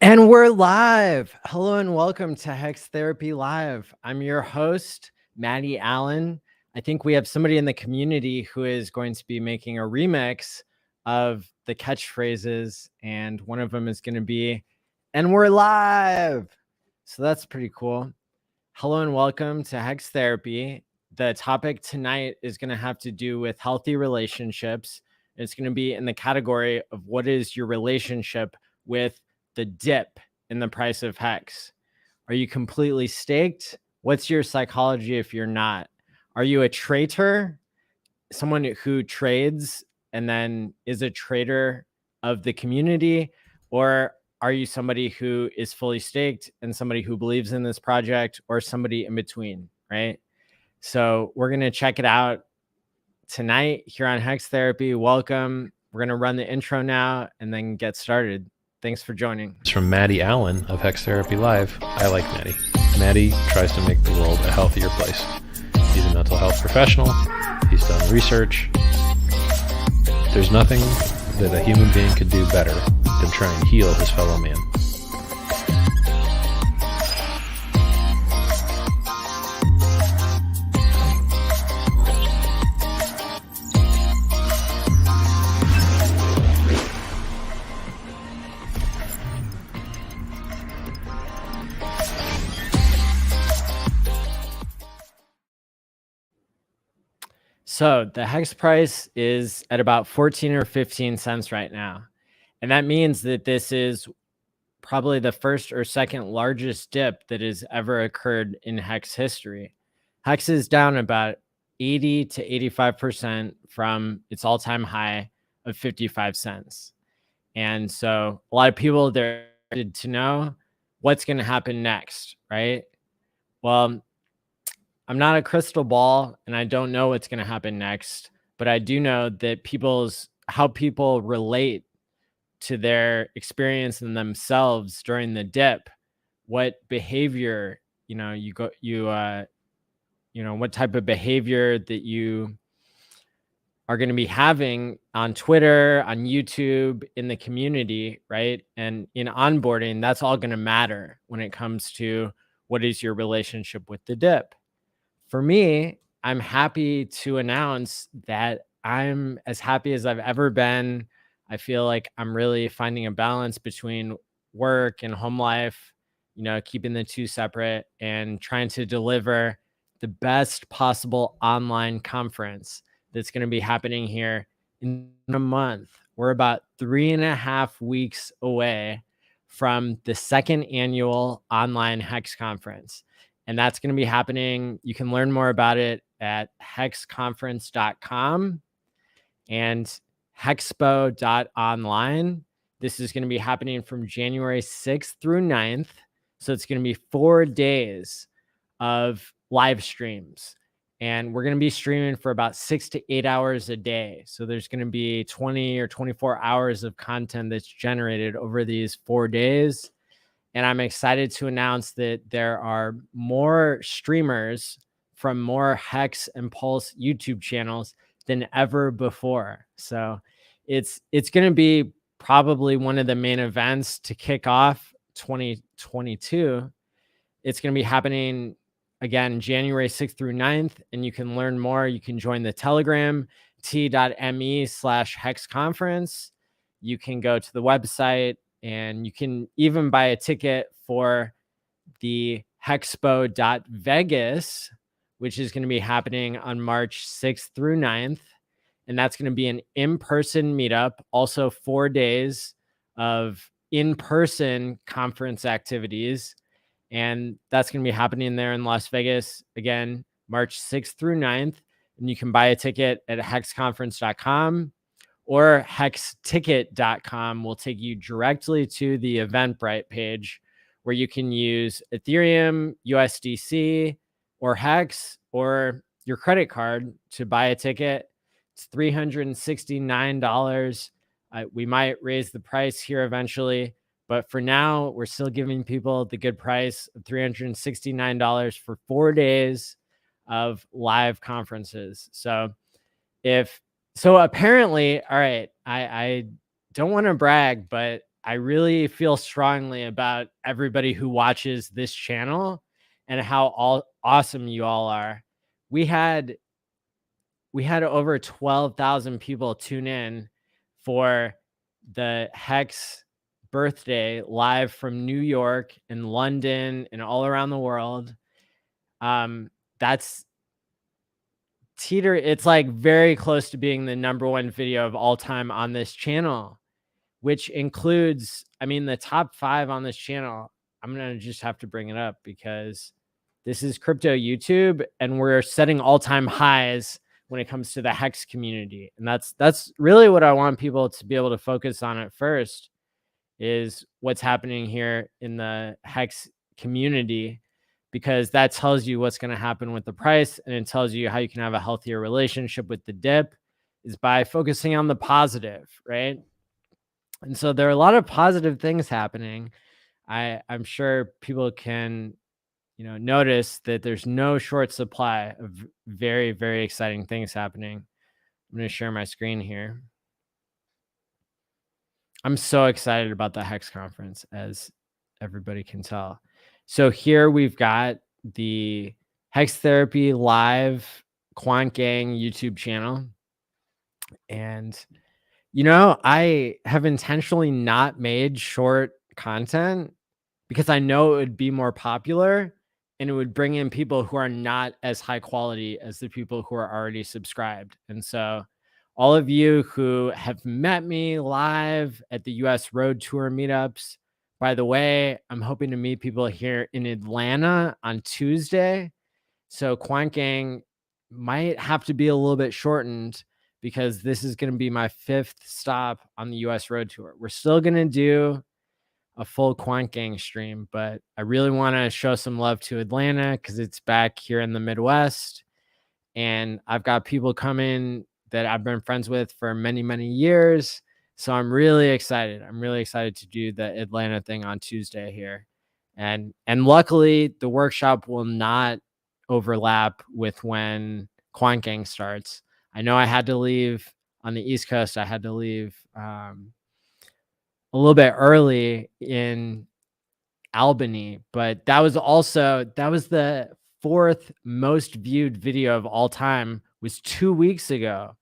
And we're live. Hello and welcome to Hex Therapy Live. I'm your host, Maddie ALLin. I think we have somebody in the community who is going to be making a remix of the catchphrases, and one of them is going to be, and we're live. So that's pretty cool. Hello and welcome to Hex Therapy. The topic tonight is going to have to do with healthy relationships. It's going to be in the category of what is your relationship with the dip in the price of Hex. Are you completely staked? What's your psychology if you're not? Are you a traitor? Someone who trades and then is a traitor of the community? Or are you somebody who is fully staked and somebody who believes in this project, or somebody in between, right? So we're going to check it out tonight here on Hex Therapy. Welcome. We're going to run the intro now and then get started. Thanks for joining. It's from Maddie ALLin of Hex Therapy Live. I like Maddie. Maddie tries to make the world a healthier place. He's a mental health professional. He's done research. There's nothing that a human being could do better than try and heal his fellow man. So the Hex price is at about 14 or 15 cents right now. And that means that this is probably the first or second largest dip that has ever occurred in Hex history. Hex is down about 80 to 85% from its all-time high of 55 cents. And so a lot of people, they're interested to know what's going to happen next, right? Well, I'm not a crystal ball and I don't know what's going to happen next, but I do know that how people relate to their experience in themselves during the dip, what behavior, what type of behavior that you are going to be having on Twitter, on YouTube, in the community, right? And in onboarding, that's all going to matter when it comes to what is your relationship with the dip. For me, I'm happy to announce that I'm as happy as I've ever been. I feel like I'm really finding a balance between work and home life, keeping the two separate and trying to deliver the best possible online conference that's going to be happening here in a month. We're about 3.5 weeks away from the second annual online Hex conference. And that's going to be happening. You can learn more about it at hexconference.com and hexpo.online. This is going to be happening from January 6th through 9th. So it's going to be 4 days of live streams. And we're going to be streaming for about 6 to 8 hours a day. So there's going to be 20 or 24 hours of content that's generated over these 4 days. And I'm excited to announce that there are more streamers from more Hex and Pulse YouTube channels than ever before. So it's going to be probably one of the main events to kick off 2022. It's going to be happening again January 6th through 9th. And you can learn more. You can join the Telegram, t.me/Hex Conference. You can go to the website, and you can even buy a ticket for the Hexpo.Vegas, which is going to be happening on March 6th through 9th. And that's going to be an in-person meetup, also 4 days of in-person conference activities. And that's going to be happening there in Las Vegas, again, March 6th through 9th. And you can buy a ticket at hexconference.com. or hexticket.com will take you directly to the Eventbrite page where you can use Ethereum, USDC, or Hex, or your credit card to buy a ticket. It's $369. We might raise the price here eventually, but for now, we're still giving people the good price of $369 for 4 days of live conferences. So apparently, all right, I don't want to brag, but I really feel strongly about everybody who watches this channel and how awesome you all are. We had over 12,000 people tune in for the Hex birthday live from New York and London and all around the world. That's it's like very close to being the #1 video of all time on this channel, which includes, I mean, the top 5 on this channel. I'm going to just have to bring it up because this is crypto YouTube and we're setting all-time highs when it comes to the Hex community. And that's really what I want people to be able to focus on at first, is what's happening here in the Hex community, because that tells you what's going to happen with the price, and it tells you how you can have a healthier relationship with the dip, is by focusing on the positive, right? And so there are a lot of positive things happening. I'm sure people can, notice that there's no short supply of very, very exciting things happening. I'm going to share my screen here. I'm so excited about the Hex conference, as everybody can tell. So here we've got the Hex Therapy Live Quant Gang YouTube channel. And, I have intentionally not made short content because I know it would be more popular and it would bring in people who are not as high quality as the people who are already subscribed. And so all of you who have met me live at the US Road Tour meetups, by the way, I'm hoping to meet people here in Atlanta on Tuesday. So Quant Gang might have to be a little bit shortened because this is going to be my 5th stop on the US Road Tour. We're still going to do a full Quant Gang stream, but I really want to show some love to Atlanta because it's back here in the Midwest. And I've got people coming that I've been friends with for many, many years. So I'm really excited. I'm really excited to do the Atlanta thing on Tuesday here. And luckily the workshop will not overlap with when Quant Gang starts. I know I had to leave on the East Coast. I had to leave a little bit early in Albany, but that was the 4th most viewed video of all time, was 2 weeks ago.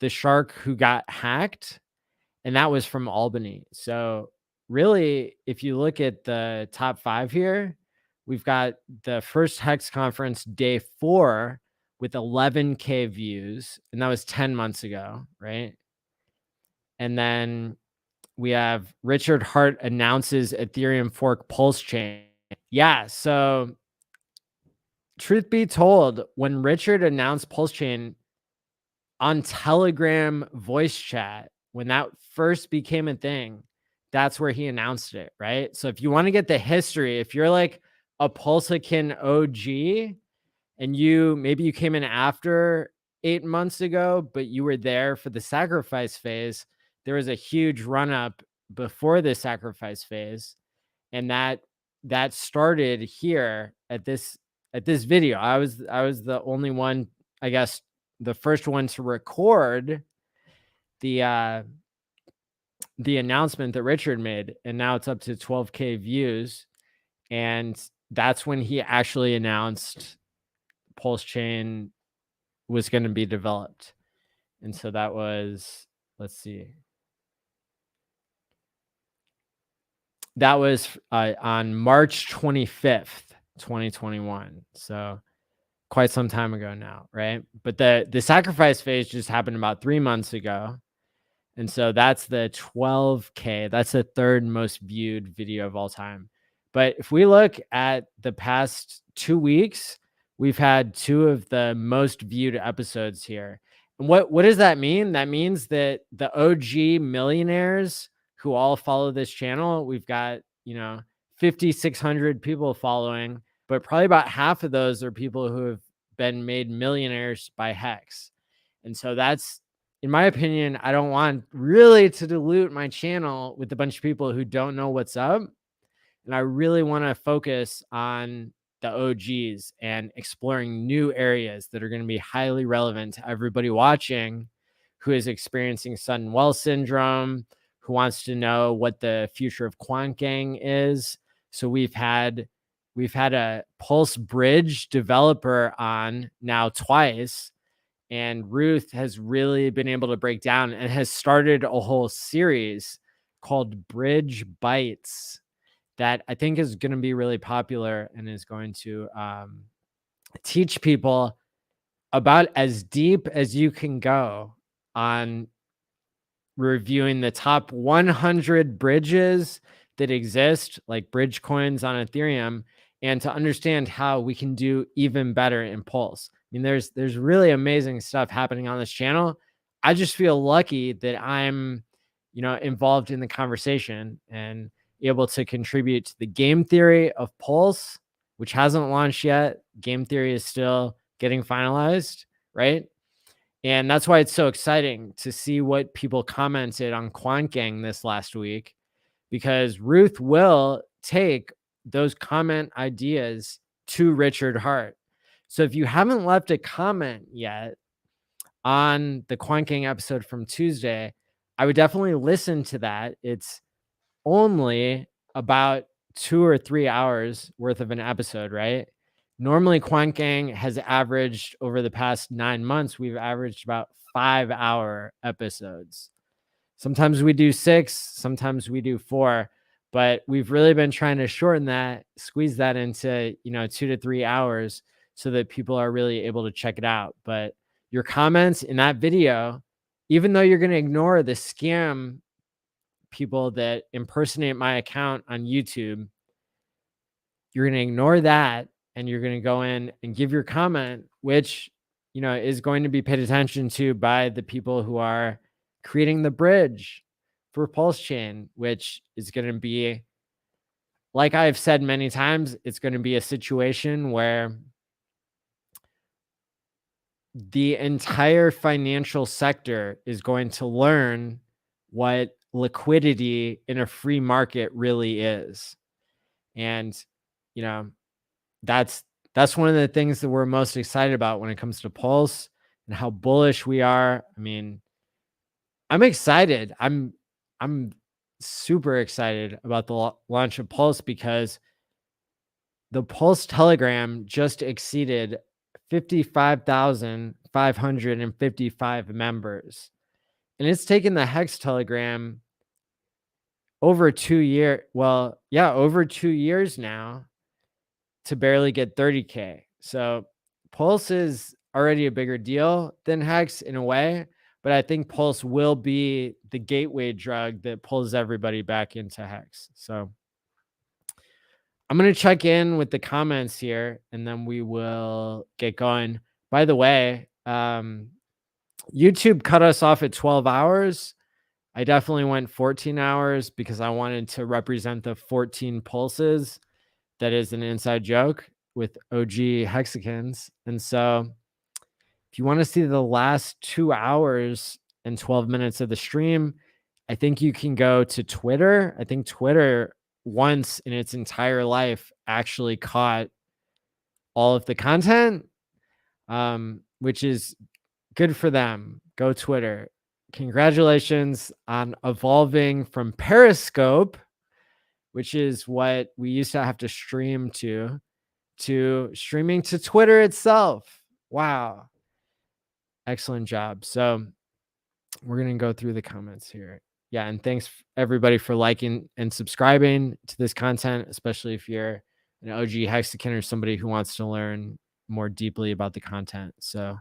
The shark who got hacked, and that was from Albany. So really, if you look at the top 5 here, we've got the first Hex conference day 4 with 11K views, and that was 10 months ago, right? And then we have Richard Hart announces Ethereum fork PulseChain. Yeah, so truth be told, when Richard announced PulseChain on Telegram voice chat, when that first became a thing, that's where he announced it, right? So if you want to get the history, if you're like a PulseChain OG and maybe you came in after 8 months ago, but you were there for the sacrifice phase, there was a huge run up before the sacrifice phase. And that started here at this video. I was the only one, I guess, the first one to record the announcement that Richard made, and now it's up to 12K views. And that's when he actually announced PulseChain was going to be developed. And so that was, let's see, that was on March 25th, 2021. So quite some time ago now, right? But the sacrifice phase just happened about 3 months ago. And so that's the 12K. That's the 3rd most viewed video of all time. But if we look at the past 2 weeks, we've had 2 of the most viewed episodes here. And what does that mean? That means that the OG millionaires who all follow this channel, we've got, 5,600 people following, but probably about half of those are people who have been made millionaires by Hex. And so that's, in my opinion, I don't want really to dilute my channel with a bunch of people who don't know what's up. And I really want to focus on the OGs and exploring new areas that are going to be highly relevant to everybody watching who is experiencing sudden wealth syndrome, who wants to know what the future of QuantGang is. So we've had a Pulse Bridge developer on now twice, and Ruth has really been able to break down and has started a whole series called Bridge Bites that I think is going to be really popular and is going to teach people about as deep as you can go on reviewing the top 100 bridges that exist, like bridge coins on Ethereum, and to understand how we can do even better in Pulse. I mean, there's really amazing stuff happening on this channel. I just feel lucky that I'm, involved in the conversation and able to contribute to the game theory of Pulse, which hasn't launched yet. Game theory is still getting finalized, right? And that's why it's so exciting to see what people commented on QuantGang this last week, because Ruth will take those comment ideas to Richard Hart. So if you haven't left a comment yet on the QuantGang episode from Tuesday, I would definitely listen to that. It's only about 2 or 3 hours worth of an episode, right? Normally, QuantGang has averaged over the past 9 months, we've averaged about 5-hour episodes. Sometimes we do 6, sometimes we do 4, but we've really been trying to shorten that, squeeze that into, 2 to 3 hours so that people are really able to check it out. But your comments in that video, even though you're going to ignore the scam people that impersonate my account on YouTube, you're going to ignore that and you're going to go in and give your comment, which, is going to be paid attention to by the people who are creating the bridge for PulseChain, which is going to be, like I've said many times, it's going to be a situation where the entire financial sector is going to learn what liquidity in a free market really is. And, that's one of the things that we're most excited about when it comes to Pulse and how bullish we are. I mean, I'm excited. I'm super excited about the launch of Pulse because the Pulse Telegram just exceeded 55,555 members. And it's taken the Hex Telegram over 2 years. Well, yeah, over 2 years now to barely get 30K. So Pulse is already a bigger deal than Hex in a way, but I think Pulse will be the gateway drug that pulls everybody back into Hex. So I'm going to check in with the comments here and then we will get going. By the way, YouTube cut us off at 12 hours. I definitely went 14 hours because I wanted to represent the 14 pulses. That is an inside joke with OG Hexicans. And so if you want to see the last 2 hours and 12 minutes of the stream, I think you can go to Twitter. I think Twitter once in its entire life actually caught all of the content, which is good for them. Go Twitter. Congratulations on evolving from Periscope, which is what we used to have to stream to streaming to Twitter itself. Wow. Excellent job. So we're going to go through the comments here. Yeah. And thanks everybody for liking and subscribing to this content, especially if you're an OG Hexican or somebody who wants to learn more deeply about the content. So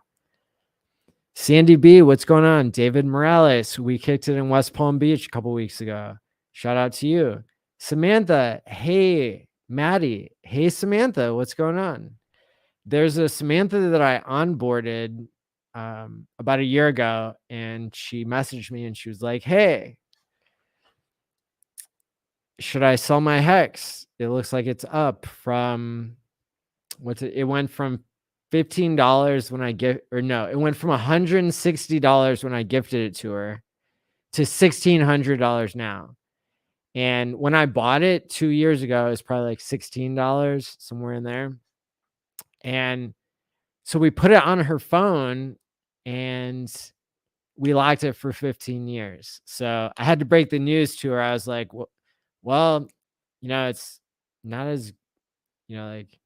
Sandy B, what's going on? David Morales, we kicked it in West Palm Beach a couple weeks ago. Shout out to you. Samantha, hey, Maddie. Hey, Samantha, what's going on? There's a Samantha that I onboarded about a year ago, and she messaged me and she was like, hey, should I sell my Hex? It looks like it's up from, it went from $15 when I it went from $160 when I gifted it to her to $1,600 now. And when I bought it 2 years ago, it was probably like $16, somewhere in there. And so we put it on her phone and we locked it for 15 years. So I had to break the news to her. I was like, well, it's not as, like,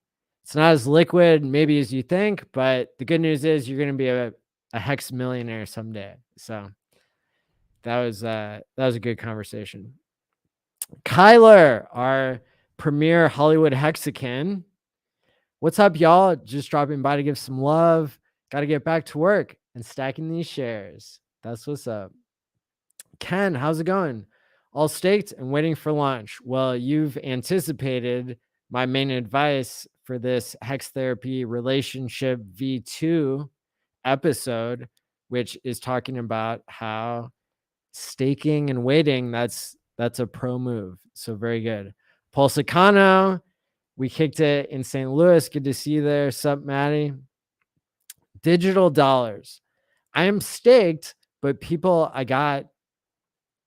it's not as liquid maybe as you think, but the good news is you're going to be a Hex millionaire someday. So that was a good conversation. Kyler, our premier Hollywood Hexacan. What's up, y'all? Just dropping by to give some love. Got to get back to work and stacking these shares. That's what's up. Ken, how's it going? All staked and waiting for launch. Well, you've anticipated my main advice for this Hex Therapy Relationship V2 episode, which is talking about how staking and waiting, that's a pro move. So very good. Pulsicano, we kicked it in St. Louis. Good to see you there. Sup, Maddie? Digital dollars. I am staked, but people I got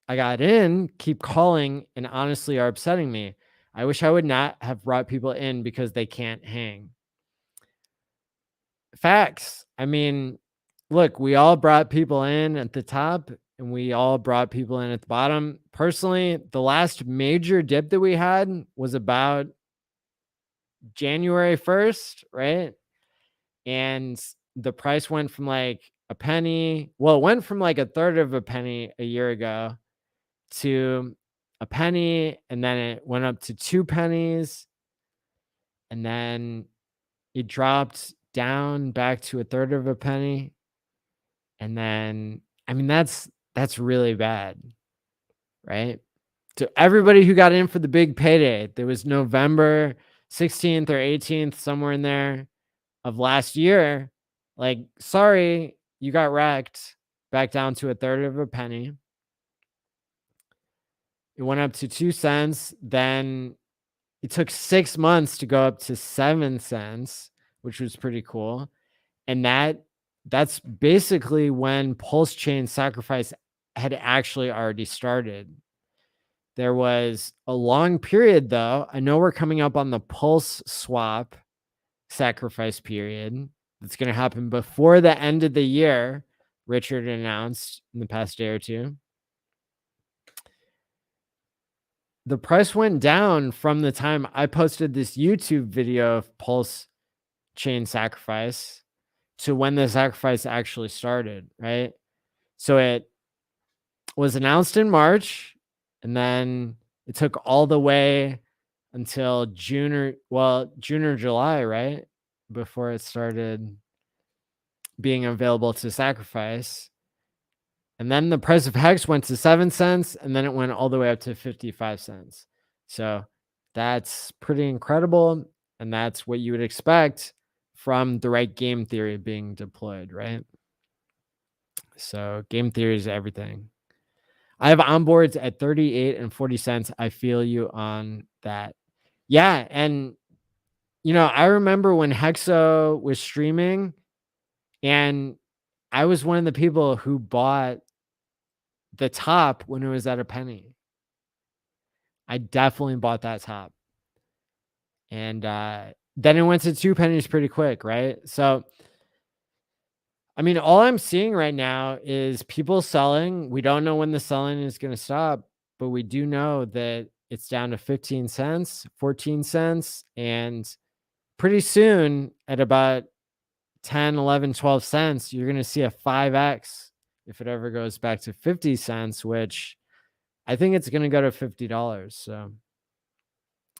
in keep calling and honestly are upsetting me. I wish I would not have brought people in because they can't hang. Facts. I mean, look, we all brought people in at the top and we all brought people in at the bottom. Personally, the last major dip that we had was about January 1st, right? And the price went from like a penny. Well, it went from like a third of a penny a year ago to a penny, and then it went up to 2 pennies, and then it dropped down back to a third of a penny. And then, I mean, that's really bad, right? So everybody who got in for the big payday, there was November 16th or 18th, somewhere in there of last year, like, sorry, you got wrecked, back down to a third of a penny. It went up to 2 cents. Then it took 6 months to go up to 7 cents, which was pretty cool. And that's basically when PulseChain sacrifice had actually already started. There was a long period, though. I know we're coming up on the Pulse swap sacrifice period. That's going to happen before the end of the year, Richard announced in the past day or two. The price went down from the time I posted this YouTube video of PulseChain sacrifice to when the sacrifice actually started, right? So it was announced in March, and then it took all the way until June or July, right? Before it started being available to sacrifice. And then the price of Hex went to 7 cents, and then it went all the way up to 55 cents. So that's pretty incredible. And that's what you would expect from the right game theory being deployed, right? So game theory is everything. I have onboards at 38 and 40 cents. I feel you on that. Yeah. And, I remember when Hexo was streaming, and I was one of the people who bought the top when it was at a penny. I definitely bought that top. And then it went to 2 pennies pretty quick, right? So, I mean, all I'm seeing right now is people selling. We don't know when the selling is going to stop, but we do know that it's down to 15 cents, 14 cents, and pretty soon at about 10, 11, 12 cents, you're going to see a 5x if it ever goes back to 50 cents, which I think it's going to go to $50. So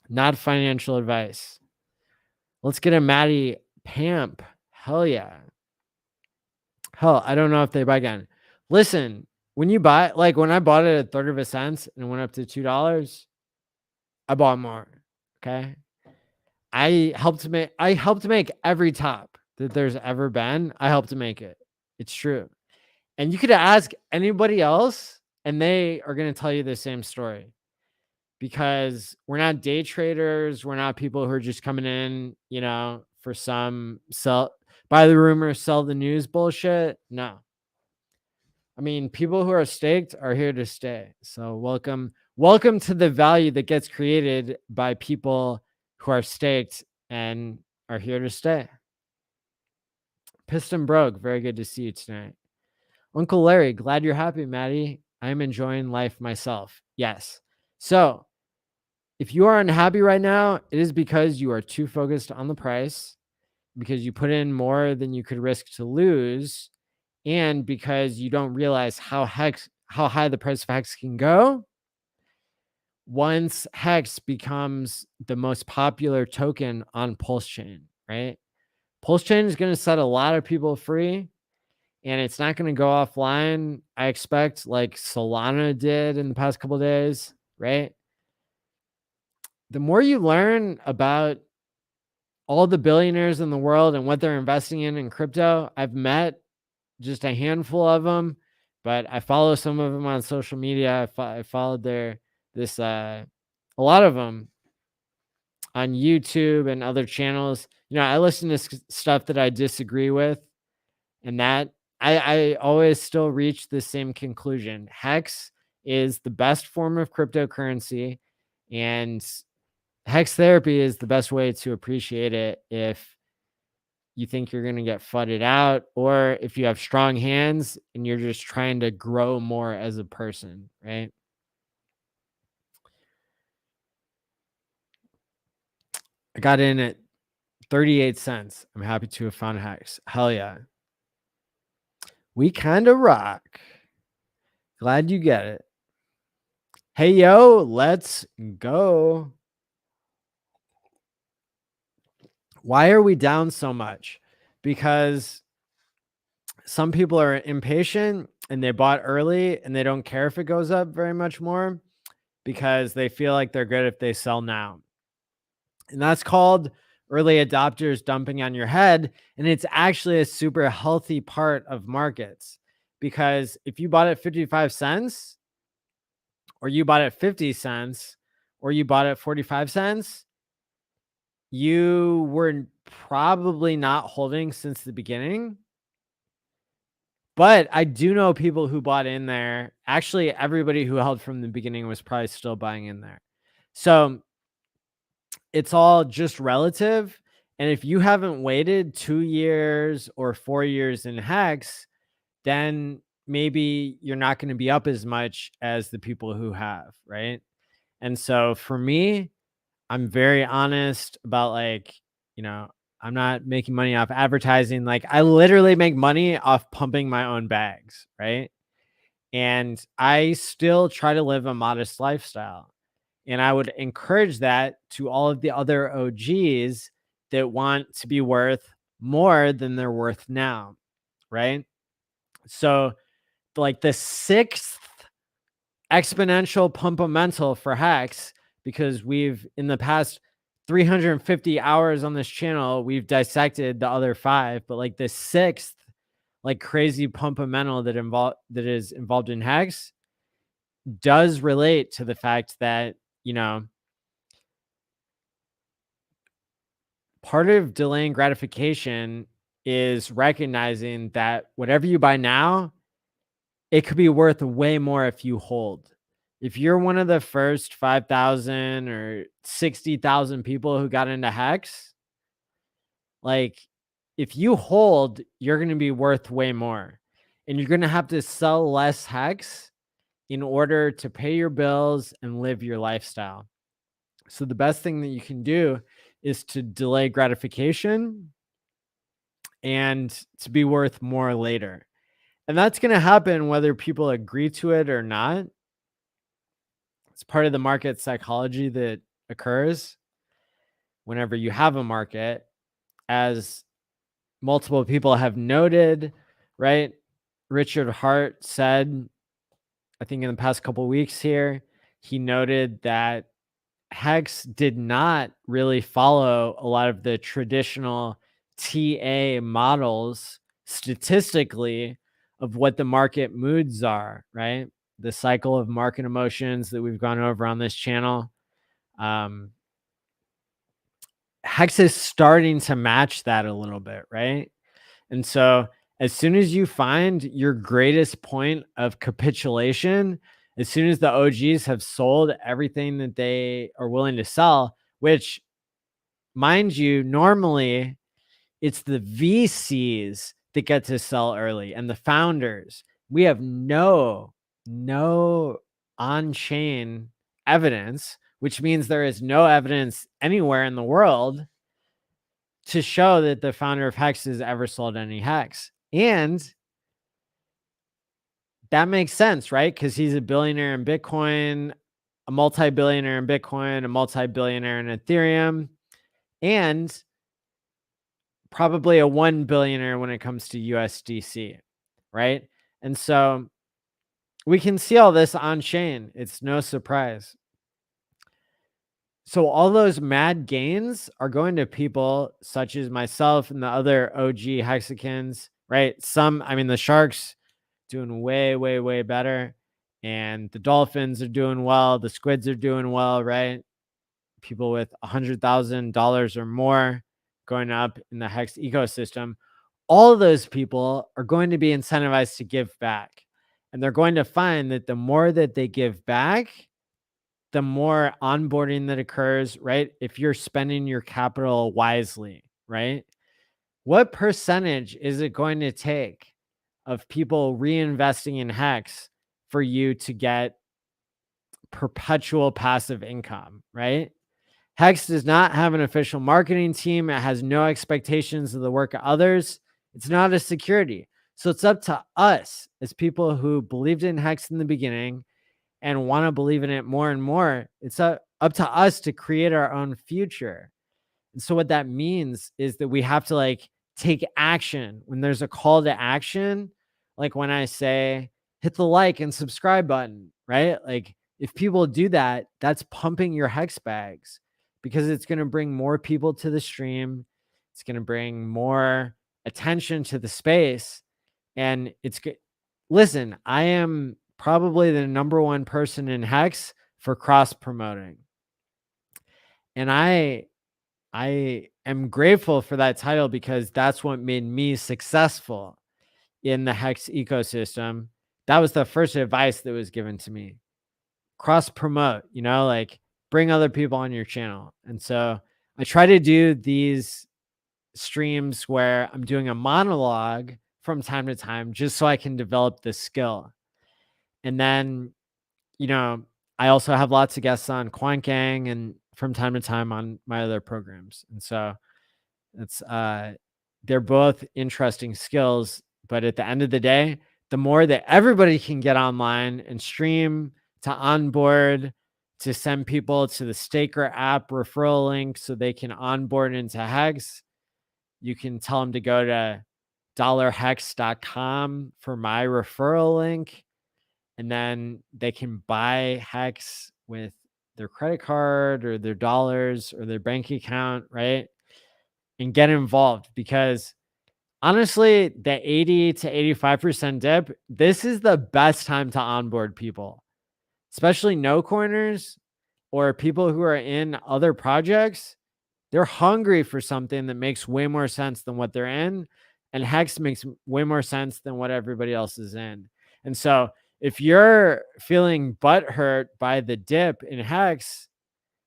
not financial advice. Let's get a Maddie Pamp. Hell yeah. Hell, I don't know if they buy again. Listen, when you buy, like when I bought it at a third of a cent and it went up to $2, I bought more. Okay. I helped make every top that there's ever been. I helped to make it. It's true. And you could ask anybody else and they are going to tell you the same story, because we're not day traders. We're not people who are just coming in, for some buy the rumor, sell the news bullshit. No. I mean, people who are staked are here to stay. So welcome to the value that gets created by people who are staked and are here to stay. Piston Broke, very good to see you tonight. Uncle Larry, glad you're happy, Maddie. I'm enjoying life myself. Yes. So if you are unhappy right now, it is because you are too focused on the price, because you put in more than you could risk to lose, and because you don't realize how high the price of Hex can go once Hex becomes the most popular token on PulseChain, right? PulseChain is going to set a lot of people free, and it's not going to go offline, I expect, like Solana did in the past couple of days, right? The more you learn about all the billionaires in the world and what they're investing in crypto, I've met just a handful of them, but I follow some of them on social media. I followed a lot of them on YouTube and other channels. I listen to stuff that I disagree with, and that I always still reach the same conclusion. Hex is the best form of cryptocurrency, and Hex therapy is the best way to appreciate it if you think you're going to get fudded out, or if you have strong hands and you're just trying to grow more as a person, right? I got in at 38 cents. I'm happy to have found Hex. Hell yeah. We kind of rock. Glad you get it. Hey, yo, let's go. Why are we down so much? Because some people are impatient and they bought early and they don't care if it goes up very much more because they feel like they're good if they sell now. And that's called early adopters dumping on your head. And it's actually a super healthy part of markets, because if you bought at 55 cents or you bought at 50 cents or you bought at 45 cents, you were probably not holding since the beginning. But I do know people who bought in there. Actually, everybody who held from the beginning was probably still buying in there. So it's all just relative. And if you haven't waited 2 years or 4 years in Hex, then maybe you're not going to be up as much as the people who have, right? And so for me, I'm very honest about, like, I'm not making money off advertising. Like, I literally make money off pumping my own bags, right? And I still try to live a modest lifestyle. And I would encourage that to all of the other OGs that want to be worth more than they're worth now, right? So, like, the 6th exponential pumpamental for Hex, because we've, in the past 350 hours on this channel, we've dissected the other 5, but like the 6th, like, crazy pumpamental that is involved in Hex does relate to the fact that, part of delaying gratification is recognizing that whatever you buy now, it could be worth way more if you hold. If you're one of the first 5,000 or 60,000 people who got into Hex, like, if you hold, you're going to be worth way more. And you're going to have to sell less Hex in order to pay your bills and live your lifestyle. So the best thing that you can do is to delay gratification and to be worth more later. And that's going to happen whether people agree to it or not. It's part of the market psychology that occurs whenever you have a market, as multiple people have noted, right? Richard Hart said, I think in the past couple of weeks here, he noted that Hex did not really follow a lot of the traditional TA models statistically of what the market moods are, right? The cycle of market emotions that we've gone over on this channel. Hex is starting to match that a little bit, right? And so as soon as you find your greatest point of capitulation, as soon as the OGs have sold everything that they are willing to sell, which, mind you, normally it's the VCs that get to sell early and the founders, we have no on-chain evidence, which means there is no evidence anywhere in the world to show that the founder of Hex has ever sold any Hex. And that makes sense, right? Because he's a billionaire in Bitcoin, a multi-billionaire in Bitcoin, a multi-billionaire in Ethereum, and probably a 1 billionaire when it comes to USDC, right? And so we can see all this on chain. It's no surprise. So all those mad gains are going to people such as myself and the other OG Hexicans, right? The Sharks doing way, way, way better. And the dolphins are doing well. The squids are doing well, right? People with $100,000 or more going up in the Hex ecosystem. All of those people are going to be incentivized to give back. And they're going to find that the more that they give back, the more onboarding that occurs, right? If you're spending your capital wisely, right? What percentage is it going to take of people reinvesting in Hex for you to get perpetual passive income, right? Hex does not have an official marketing team. It has no expectations of the work of others. It's not a security. So it's up to us as people who believed in Hex in the beginning and want to believe in it more and more. It's up to us to create our own future. And so what that means is that we have to take action when there's a call to action. Like when I say, hit the like and subscribe button, right? Like if people do that, that's pumping your Hex bags because it's going to bring more people to the stream. It's going to bring more attention to the space. And it's good. Listen, I am probably the number one person in Hex for cross promoting. And I am grateful for that title because that's what made me successful in the Hex ecosystem. That was the first advice that was given to me. Cross promote, bring other people on your channel. And so I try to do these streams where I'm doing a monologue from time to time just so I can develop this skill. And then, I also have lots of guests on Quant Gang and from time to time on my other programs. And so it's they're both interesting skills, but at the end of the day, the more that everybody can get online and stream, to onboard, to send people to the Staker app referral link so they can onboard into Hex. You can tell them to go to $hex.com for my referral link. And then they can buy Hex with their credit card or their dollars or their bank account, right? And get involved because honestly, the 80 to 85% dip, this is the best time to onboard people, especially no coiners or people who are in other projects. They're hungry for something that makes way more sense than what they're in. And Hex makes way more sense than what everybody else is in. And so if you're feeling butthurt by the dip in Hex,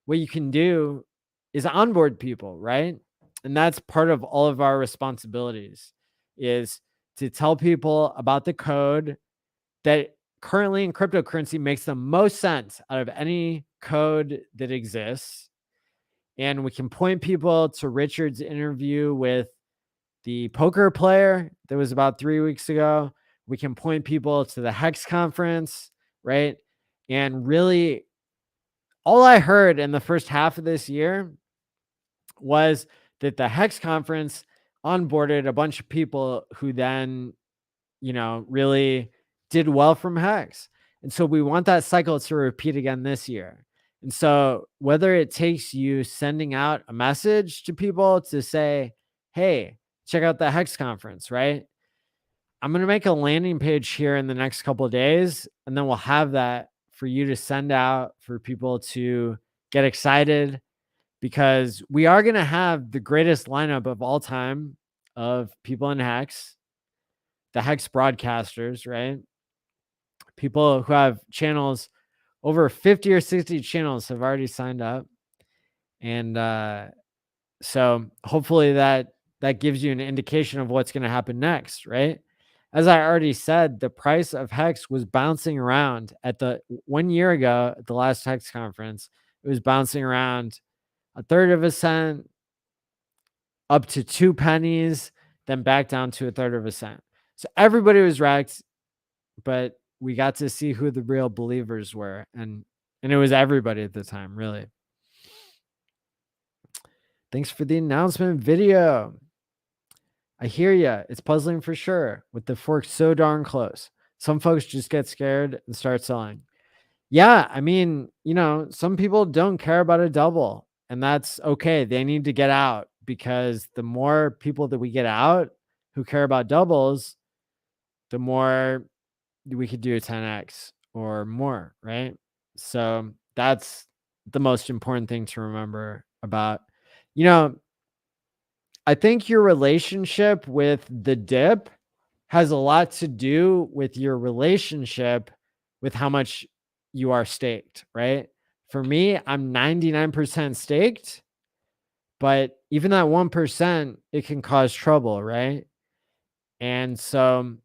what you can do is onboard people, right? And that's part of all of our responsibilities is to tell people about the code that currently in cryptocurrency makes the most sense out of any code that exists. And we can point people to Richard's interview with the poker player that was about 3 weeks ago. We can point people to the Hex conference, right? And really, all I heard in the first half of this year was that the Hex conference onboarded a bunch of people who then, really did well from Hex. And so we want that cycle to repeat again this year. And so whether it takes you sending out a message to people to say, hey, check out the Hex conference, right? I'm going to make a landing page here in the next couple of days, and then we'll have that for you to send out for people to get excited because we are going to have the greatest lineup of all time of people in Hex, the Hex broadcasters, right? People who have channels, over 50 or 60 channels have already signed up. And so hopefully that gives you an indication of what's going to happen next, right? as I already said, the price of Hex was bouncing around at 1 year ago at the last Hex conference. It was bouncing around 1/3 of a cent up to 2 pennies, then back down to 1/3 of a cent. So everybody was wrecked, but we got to see who the real believers were. And it was everybody at the time, really. Thanks for the announcement video. I hear ya. It's puzzling for sure with the fork so darn close. Some folks just get scared and start selling. Yeah, I mean, some people don't care about a double, and that's okay. They need to get out, because the more people that we get out who care about doubles, the more we could do a 10x or more, right? So that's the most important thing to remember about, I think your relationship with the dip has a lot to do with your relationship with how much you are staked, right? For me, I'm 99% staked, but even that 1%, it can cause trouble, right? And so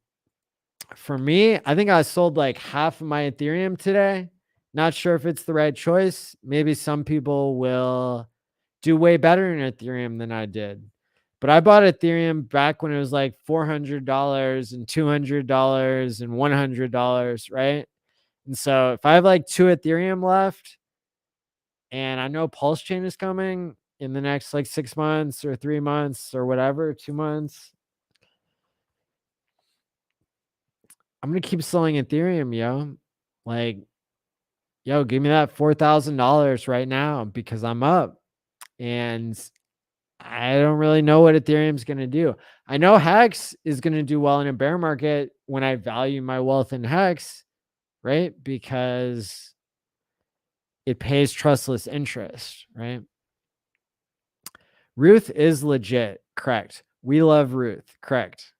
for me, I think I sold like half of my Ethereum today. Not sure if it's the right choice. Maybe some people will do way better in Ethereum than I did. But I bought Ethereum back when it was like $400 and $200 and $100, right? And so if I have like 2 Ethereum left, and I know PulseChain is coming in the next like 6 months or 3 months or whatever, 2 months, I'm going to keep selling Ethereum, yo. Like, yo, give me that $4,000 right now, because I'm up. And I don't really know what Ethereum's going to do. I know Hex is going to do well in a bear market when I value my wealth in Hex, right? Because it pays trustless interest, right? Ruth is legit. Correct. We love Ruth. Correct.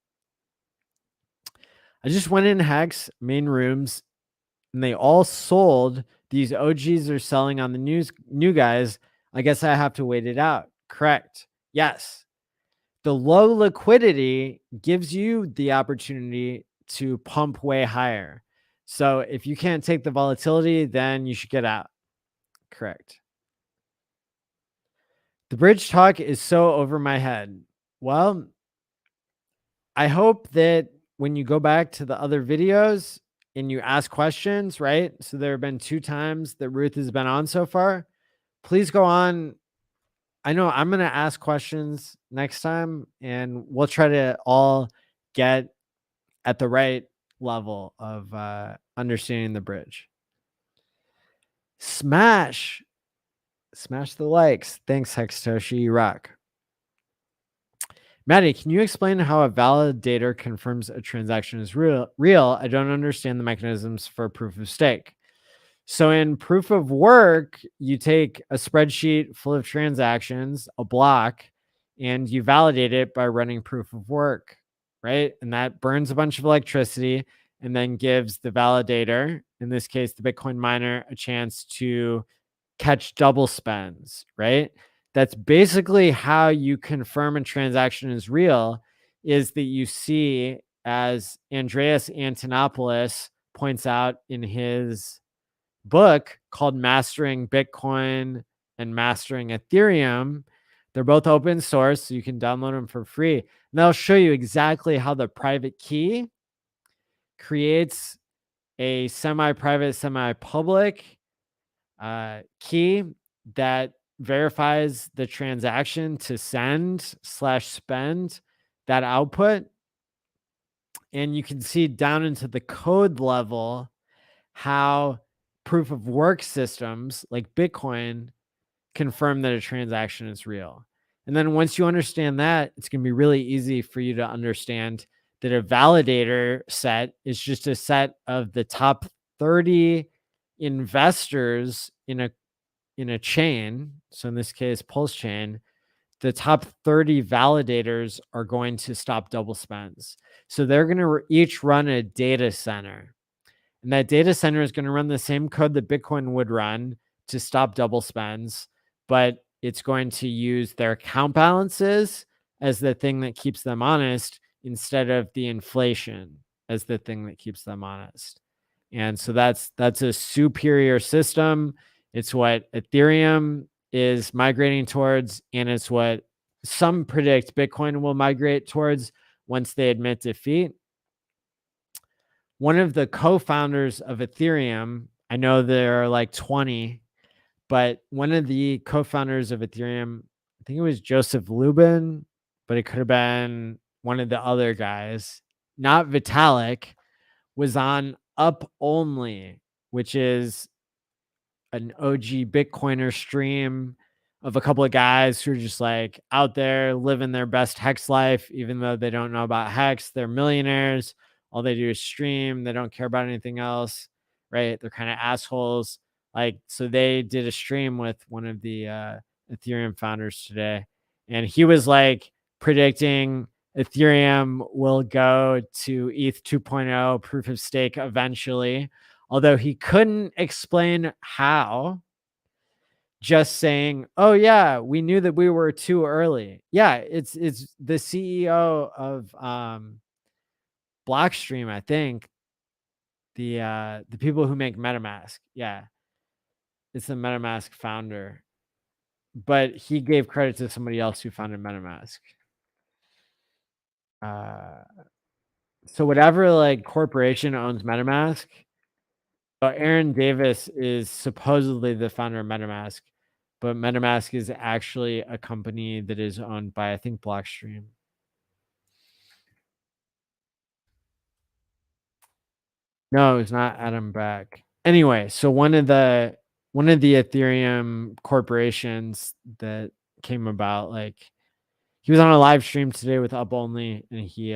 I just went in Hex main rooms, and they all sold. These OGs are selling on the new guys. I guess I have to wait it out. Correct. Yes. The low liquidity gives you the opportunity to pump way higher. So if you can't take the volatility, then you should get out. Correct. The bridge talk is so over my head. Well, I hope that when you go back to the other videos and you ask questions, right? So there have been 2 times that Ruth has been on so far. Please go on. I know I'm going to ask questions next time, and we'll try to all get at the right level of understanding the bridge. Smash the likes. Thanks, Hextoshi. You rock. Maddie, can you explain how a validator confirms a transaction is real? I don't understand the mechanisms for proof of stake. So in proof of work, you take a spreadsheet full of transactions, a block, and you validate it by running proof of work, right? And that burns a bunch of electricity and then gives the validator, in this case, the Bitcoin miner, a chance to catch double spends, right? That's basically how you confirm a transaction is real, is that you see, as Andreas Antonopoulos points out in his book called Mastering Bitcoin and Mastering Ethereum. They're both open source, so you can download them for free. And they'll show you exactly how the private key creates a semi-private, semi-public key that verifies the transaction to send/spend that output. And you can see down into the code level how proof of work systems like Bitcoin confirm that a transaction is real. And then once you understand that, it's going to be really easy for you to understand that a validator set is just a set of the top 30 investors in a chain. So in this case, PulseChain, the top 30 validators are going to stop double spends. So they're going to each run a data center. And that data center is going to run the same code that Bitcoin would run to stop double spends, but it's going to use their account balances as the thing that keeps them honest, instead of the inflation as the thing that keeps them honest. And so that's a superior system. It's what Ethereum is migrating towards, and it's what some predict Bitcoin will migrate towards once they admit defeat. One of the co-founders of Ethereum, I know there are like 20, but one of the co-founders of Ethereum, I think it was Joseph Lubin, but it could have been one of the other guys, not Vitalik, was on Up Only, which is an OG Bitcoiner stream of a couple of guys who are just like out there living their best Hex life, even though they don't know about Hex. They're millionaires. All they do is stream. They don't care about anything else, right? They're kind of assholes. Like, so they did a stream with one of the Ethereum founders today, and he was like predicting Ethereum will go to ETH 2.0 proof of stake eventually, although he couldn't explain how. Just saying, oh yeah, we knew that we were too early. Yeah, it's the CEO of Blockstream, I think. The people who make MetaMask. Yeah. It's the MetaMask founder. But he gave credit to somebody else who founded MetaMask. So whatever like corporation owns MetaMask, Aaron Davis is supposedly the founder of MetaMask, but MetaMask is actually a company that is owned by, I think, Blockstream. No, it's not Adam Back. Anyway, so one of the Ethereum corporations that came about, like, he was on a live stream today with Up Only, and he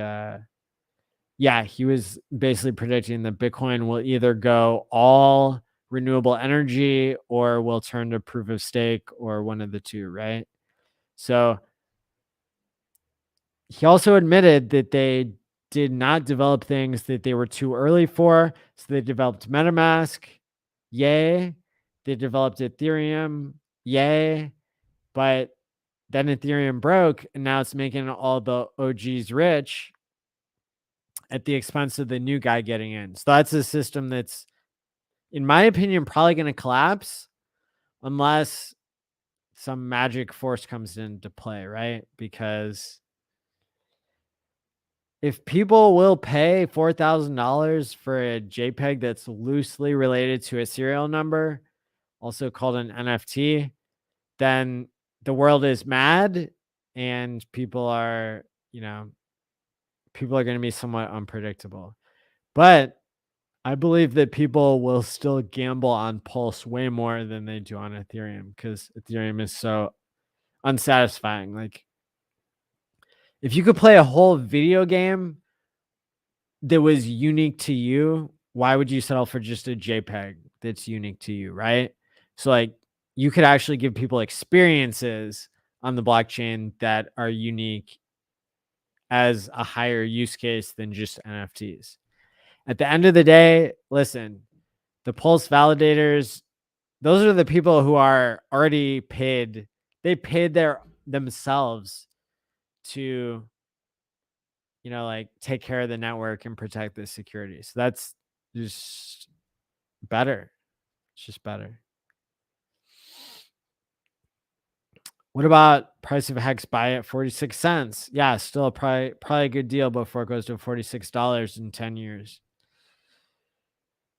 was basically predicting that Bitcoin will either go all renewable energy or will turn to proof of stake, or one of the two, right? So he also admitted that they did not develop things that they were too early for. So they developed MetaMask, yay. They developed Ethereum, yay. But then Ethereum broke, and now it's making all the OGs rich at the expense of the new guy getting in. So that's a system that's, in my opinion, probably going to collapse unless some magic force comes into play, right? Because if people will pay $4,000 for a JPEG that's loosely related to a serial number, also called an NFT, then the world is mad, and people are going to be somewhat unpredictable. But I believe that people will still gamble on Pulse way more than they do on Ethereum, because Ethereum is so unsatisfying. Like, if you could play a whole video game that was unique to you, why would you settle for just a JPEG that's unique to you, right? So like, you could actually give people experiences on the blockchain that are unique as a higher use case than just NFTs. At the end of the day, listen, the Pulse validators, those are the people who are already paid. They paid themselves to, like, take care of the network and protect the security. So that's just better. It's just better. What about price of Hex buy at 46 cents? Yeah, still probably a good deal before it goes to $46 in 10 years.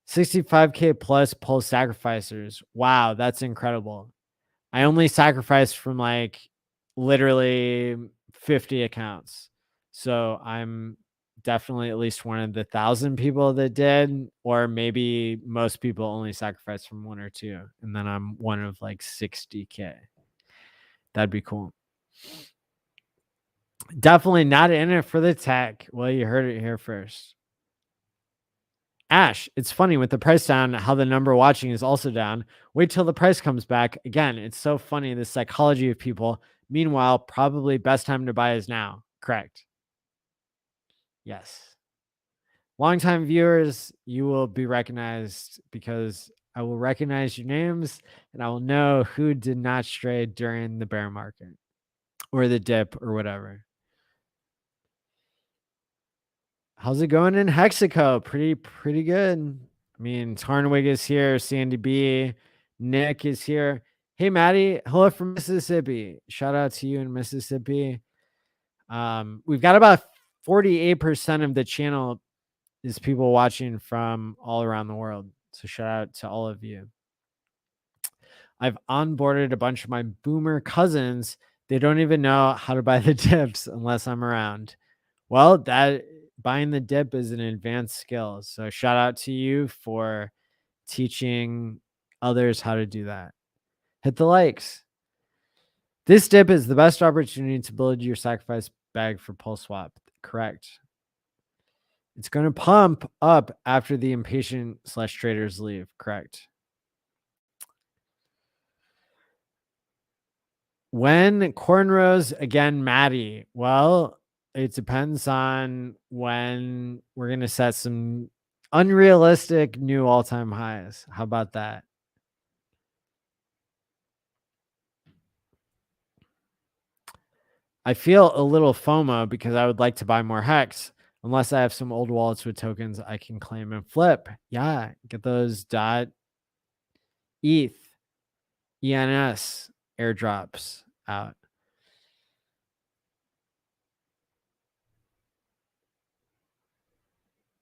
65K plus Pulse sacrificers. Wow, that's incredible. I only sacrificed from like literally 50 accounts. So I'm definitely at least one of the 1,000 people that did, or maybe most people only sacrificed from one or two. And then I'm one of like 60K. That'd be cool. Definitely not in it for the tech. Well, you heard it here first. Ash, it's funny with the price down, how the number watching is also down. Wait till the price comes back. Again, it's so funny, the psychology of people. Meanwhile, probably best time to buy is now. Correct. Yes. Longtime viewers, you will be recognized because I will recognize your names, and I will know who did not stray during the bear market or the dip or whatever. How's it going in Hexaco? Pretty good. I mean, Tarnwig is here, Sandy B, Nick is here. Hey, Maddie, hello from Mississippi. Shout out to you in Mississippi. We've got about 48% of the channel is people watching from all around the world. So shout out to all of you. I've onboarded a bunch of my boomer cousins. They don't even know how to buy the dips unless I'm around. Well, that buying the dip is an advanced skill. So shout out to you for teaching others how to do that. Hit the likes. This dip is the best opportunity to build your sacrifice bag for PulseSwap. Correct. It's going to pump up after the impatient/traders leave. Correct. When cornrows again, Maddie? Well, it depends on when we're going to set some unrealistic new all-time highs. How about that? I feel a little FOMO because I would like to buy more Hex. Unless I have some old wallets with tokens I can claim and flip. Yeah, get those .ETH, ENS airdrops out.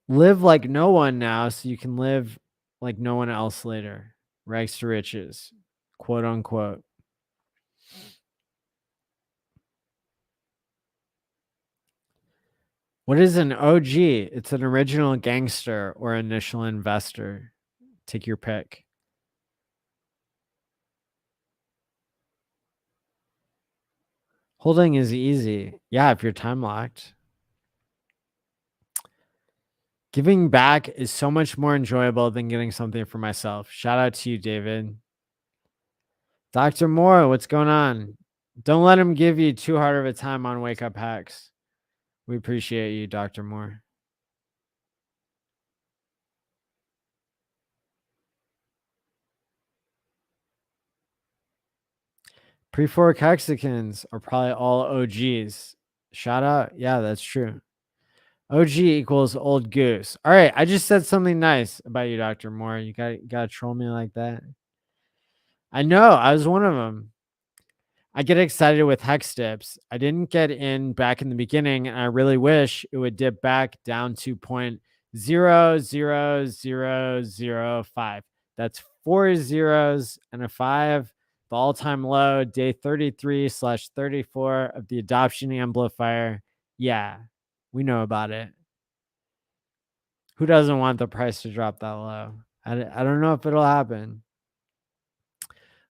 Live like no one now so you can live like no one else later. Rags to riches, quote unquote. What is an OG? It's an original gangster or initial investor. Take your pick. Holding is easy. Yeah, if you're time locked. Giving back is so much more enjoyable than getting something for myself. Shout out to you, David. Dr. Moore, what's going on? Don't let him give you too hard of a time on Wake Up Hex. We appreciate you, Dr. Moore. Pre-fork Hexicans are probably all OGs. Shout out. Yeah, that's true. OG equals old goose. All right, I just said something nice about you, Dr. Moore. You gotta troll me like that. I know, I was one of them. I get excited with Hex dips. I didn't get in back in the beginning, and I really wish it would dip back down to 0.00005. That's 4 zeros and a 5. The all-time low, day 33/34 of the adoption amplifier. Yeah, we know about it. Who doesn't want the price to drop that low? I don't know if it'll happen.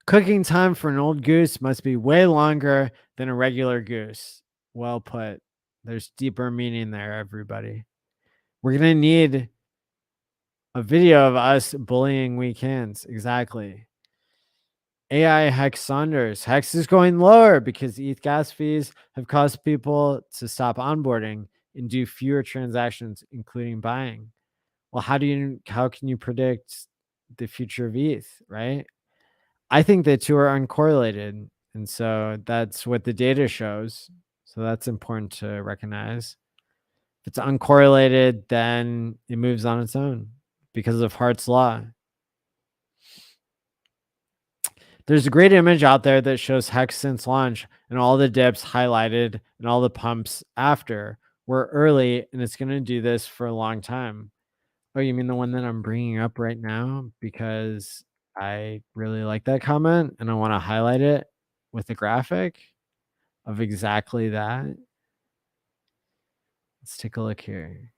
Cooking time for an old goose must be way longer than a regular goose. Well put. There's deeper meaning there, everybody. We're going to need a video of us bullying weak hands. Exactly. AI Hex Saunders. Hex is going lower because ETH gas fees have caused people to stop onboarding and do fewer transactions, including buying. Well, how can you predict the future of ETH, right? I think the two are uncorrelated. And so that's what the data shows. So that's important to recognize. If it's uncorrelated, then it moves on its own because of Hart's law. There's a great image out there that shows Hex since launch, and all the dips highlighted and all the pumps after were early, and it's going to do this for a long time. Oh, you mean the one that I'm bringing up right now? Because I really like that comment, and I want to highlight it with a graphic of exactly that. Let's take a look here.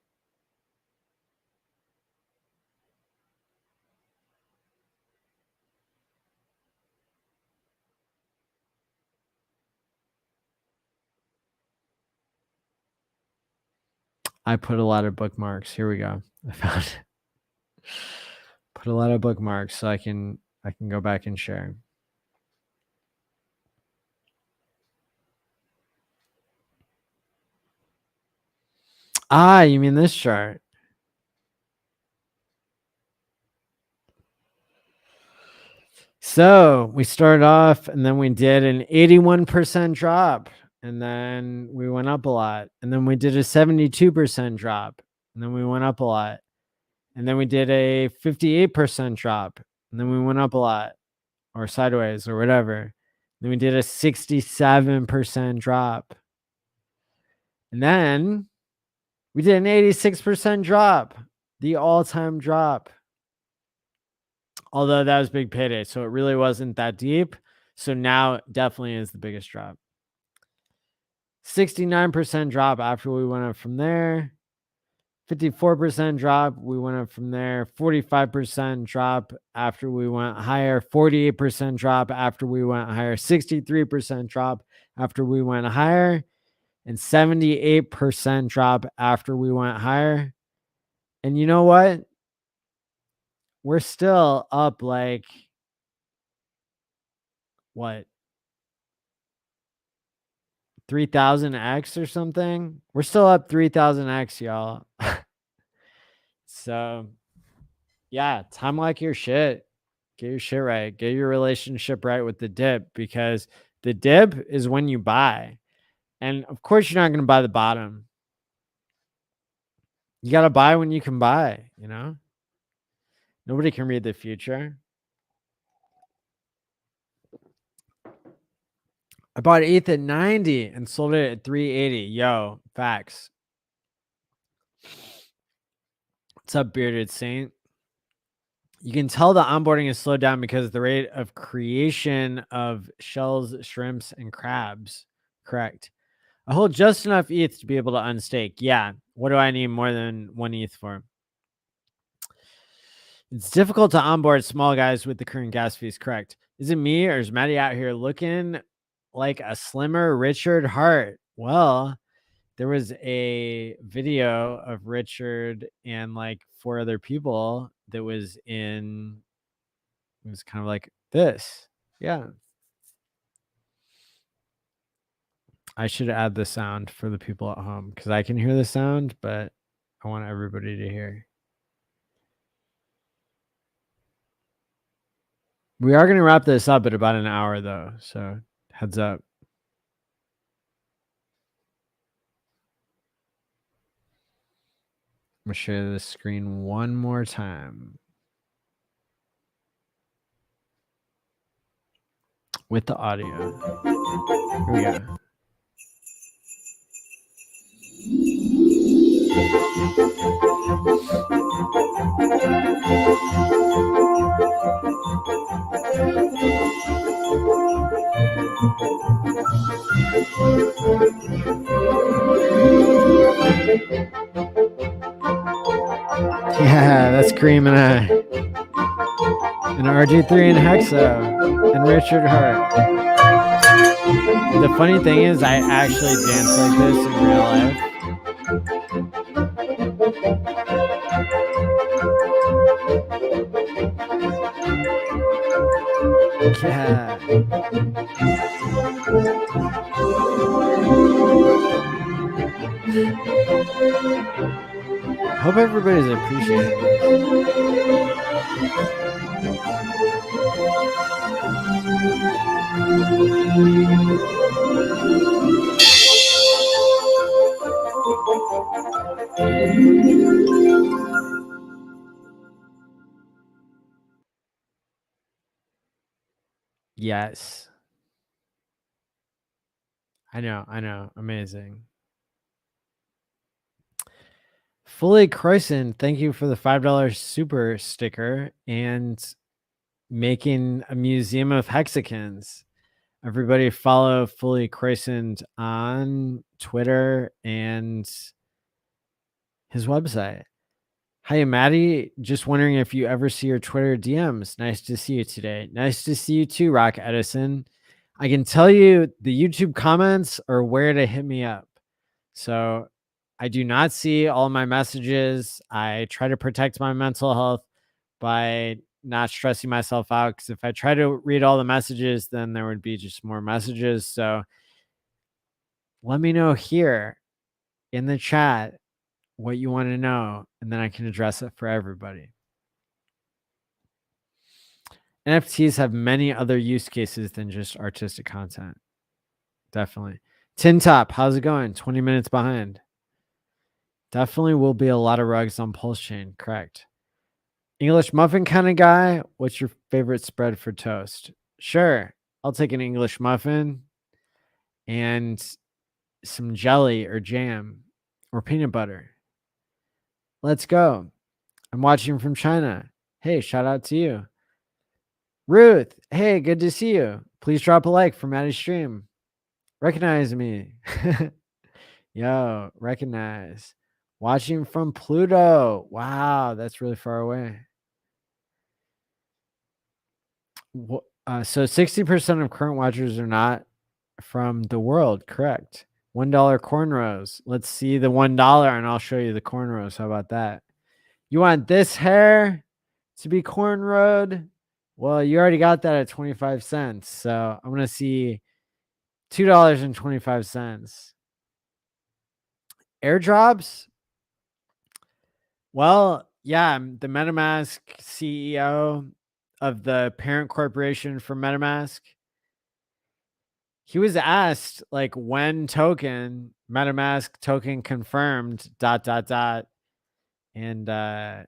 I put a lot of bookmarks. Here we go. I found it. Put a lot of bookmarks so I can go back and share. Ah, you mean this chart? So we started off and then we did an 81% drop, and then we went up a lot, and then we did a 72% drop, and then we went up a lot. And then we did a 58% drop, and then we went up a lot, or sideways, or whatever. Then we did a 67% drop. And then we did an 86% drop, the all-time drop. Although that was big payday, so it really wasn't that deep. So now definitely is the biggest drop. 69% drop after we went up from there. 54% drop, we went up from there. 45% drop after we went higher. 48% drop after we went higher. 63% drop after we went higher. And 78% drop after we went higher. And you know what? We're still up like, what? 3000x or something. We're still up 3000x, y'all. So yeah, time like your shit. Get your shit right. Get your relationship right with the dip, because the dip is when you buy. And of course, you're not going to buy the bottom. You got to buy when you can buy, you know? Nobody can read the future. I bought ETH at 90 and sold it at 380. Yo, facts. What's up, Bearded Saint? You can tell the onboarding is slowed down because of the rate of creation of shells, shrimps, and crabs. Correct. I hold just enough ETH to be able to unstake. Yeah. What do I need more than 1 ETH for? It's difficult to onboard small guys with the current gas fees. Correct. Is it me, or is Maddie out here looking like a slimmer Richard Hart? Well, there was a video of Richard and like 4 other people that was in, it was kind of like this. Yeah. I should add the sound for the people at home, because I can hear the sound, but I want everybody to hear. We are going to wrap this up at about an hour, though, so heads up. I'm going to share the screen one more time with the audio. Here we go. Yeah, that's Cream and RG3 and Hexo and Richard Hart. The funny thing is, I actually dance like this in real life. Yeah. Hope everybody's appreciating this. Yes. I know. Amazing. Fully Croissant, thank you for the $5 super sticker and making a museum of hexagons. Everybody follow Fully Croissant on Twitter and his website. Hi, Maddie. Just wondering if you ever see your Twitter DMs. Nice to see you today. Nice to see you too, Rock Edison. I can tell you the YouTube comments are where to hit me up. So I do not see all my messages. I try to protect my mental health by not stressing myself out, because if I try to read all the messages, then there would be just more messages. So let me know here in the chat what you want to know, and then I can address it for everybody. NFTs have many other use cases than just artistic content. Definitely. Tin Top, how's it going? 20 minutes behind. Definitely will be a lot of rugs on PulseChain. Correct. English muffin kind of guy. What's your favorite spread for toast? Sure. I'll take an English muffin and some jelly or jam or peanut butter. Let's go. I'm watching from China. Hey, shout out to you. Ruth, hey, good to see you. Please drop a like for Maddie's stream. Recognize me. Yo, recognize. Watching from Pluto. Wow, that's really far away. So 60% of current watchers are not from the world, correct? $1 cornrows. Let's see the $1 and I'll show you the cornrows. How about that? You want this hair to be cornrowed? Well, you already got that at 25 cents. So I'm going to see $2.25. Airdrops? Well, yeah, I'm the MetaMask CEO of the parent corporation for MetaMask. He was asked like when token, MetaMask token confirmed ... And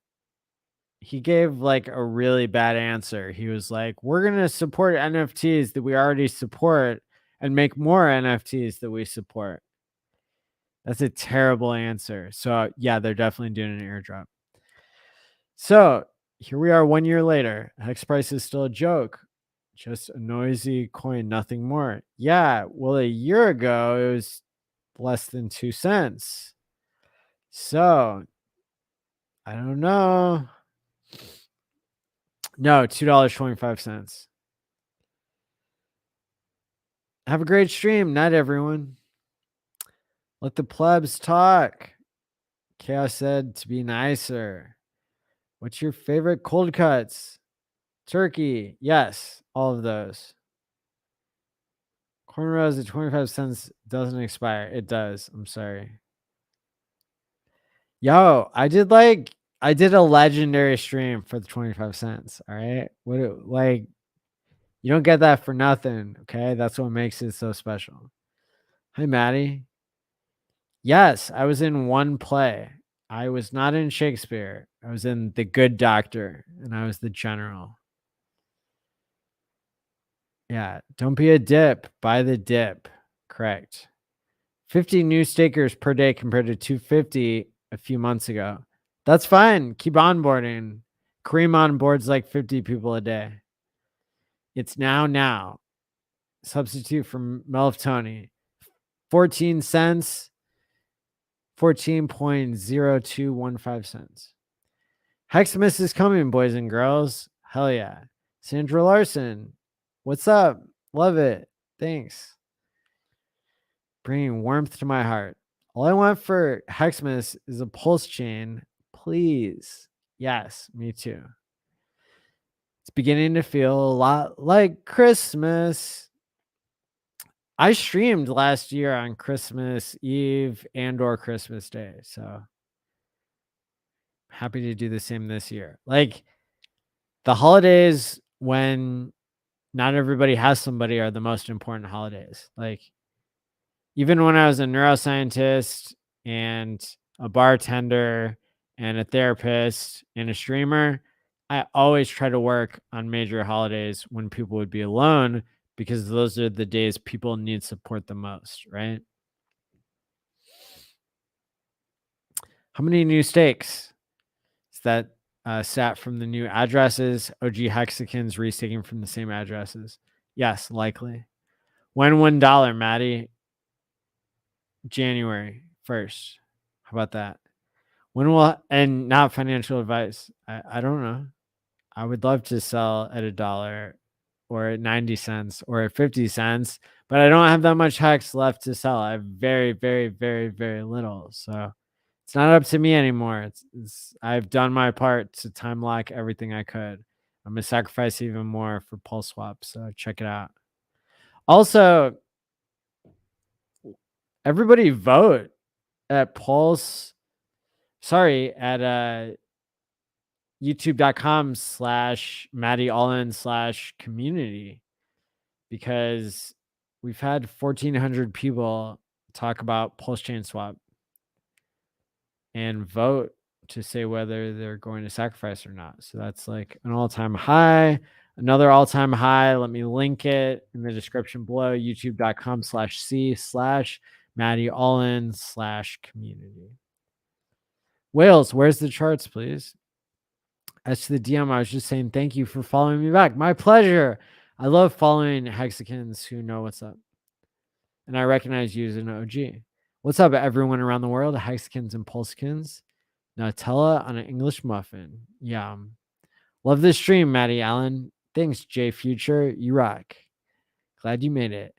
he gave like a really bad answer. He was like, we're going to support NFTs that we already support and make more NFTs that we support. That's a terrible answer. So yeah, they're definitely doing an airdrop. So here we are 1 year later. Hex price is still a joke. Just a noisy coin, nothing more. Yeah, well, a year ago, it was less than 2 cents. So I don't know. No, $2.25. Have a great stream. Night, everyone. Let the plebs talk. Chaos said to be nicer. What's your favorite cold cuts? Turkey. Yes, all of those. Cornrows at 25 cents doesn't expire. It does. I'm sorry. Yo, I did a legendary stream for the 25 cents. All right. You don't get that for nothing. Okay. That's what makes it so special. Hi, Maddie. Yes, I was in one play. I was not in Shakespeare. I was in The Good Doctor, and I was the general. Yeah. Don't be a dip. Buy the dip. Correct. 50 new stakers per day compared to 250 a few months ago. That's fine. Keep onboarding. Kareem onboards like 50 people a day. It's now. Substitute for Melftoni. 14 cents. 14.0215 cents. Hexamus is coming, boys and girls. Hell yeah. Sandra Larson. What's up? Love it. Thanks. Bringing warmth to my heart. All I want for Hexamus is a PulseChain. Please. Yes, me too. It's beginning to feel a lot like Christmas. I streamed last year on Christmas Eve and or Christmas Day. So happy to do the same this year. Like the holidays when not everybody has somebody are the most important holidays. Like even when I was a neuroscientist and a bartender and a therapist and a streamer, I always try to work on major holidays when people would be alone because those are the days people need support the most, right? How many new stakes is that sat from the new addresses? OG Hexicans restaking from the same addresses. Yes, likely. When $1, Maddie? January 1st. How about that? When will, and not financial advice. I don't know. I would love to sell at $1 or at 90 cents or at 50 cents, but I don't have that much hex left to sell. I have very, very, very, very little. So it's not up to me anymore. I've done my part to time lock everything I could. I'm going to sacrifice even more for Pulse Swap. So check it out. Also, everybody vote at Pulse. Sorry, at youtube.com/MaddieAllin/community because we've had 1,400 people talk about PulseChain swap. and vote to say whether they're going to sacrifice or not. So that's like an all-time high. Another all-time high, let me link it in the description below, youtube.com/c/MaddieAllin/community. Wales, where's the charts, please? As to the DM, I was just saying thank you for following me back. My pleasure. I love following Hexicans who know what's up. And I recognize you as an OG. What's up, everyone around the world? Hexicans and Pulsekins. Nutella on an English muffin. Yum. Love this stream, Maddie Allen. Thanks, J Future. You rock. Glad you made it.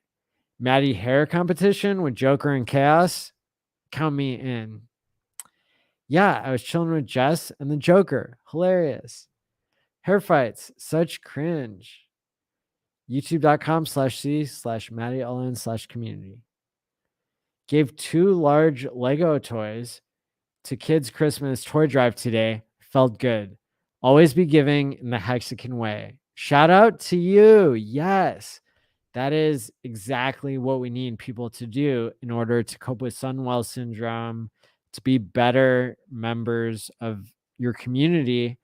Maddie hair competition with Joker and Chaos. Count me in. Yeah, I was chilling with Jess and the Joker. Hilarious. Hair fights. Such cringe. youtube.com/c/MaddieAllin/community. Gave 2 large Lego toys to kids' Christmas toy drive today. Felt good. Always be giving in the Hexican way. Shout out to you. Yes, that is exactly what we need people to do in order to cope with Sunwell syndrome, to be better members of your community.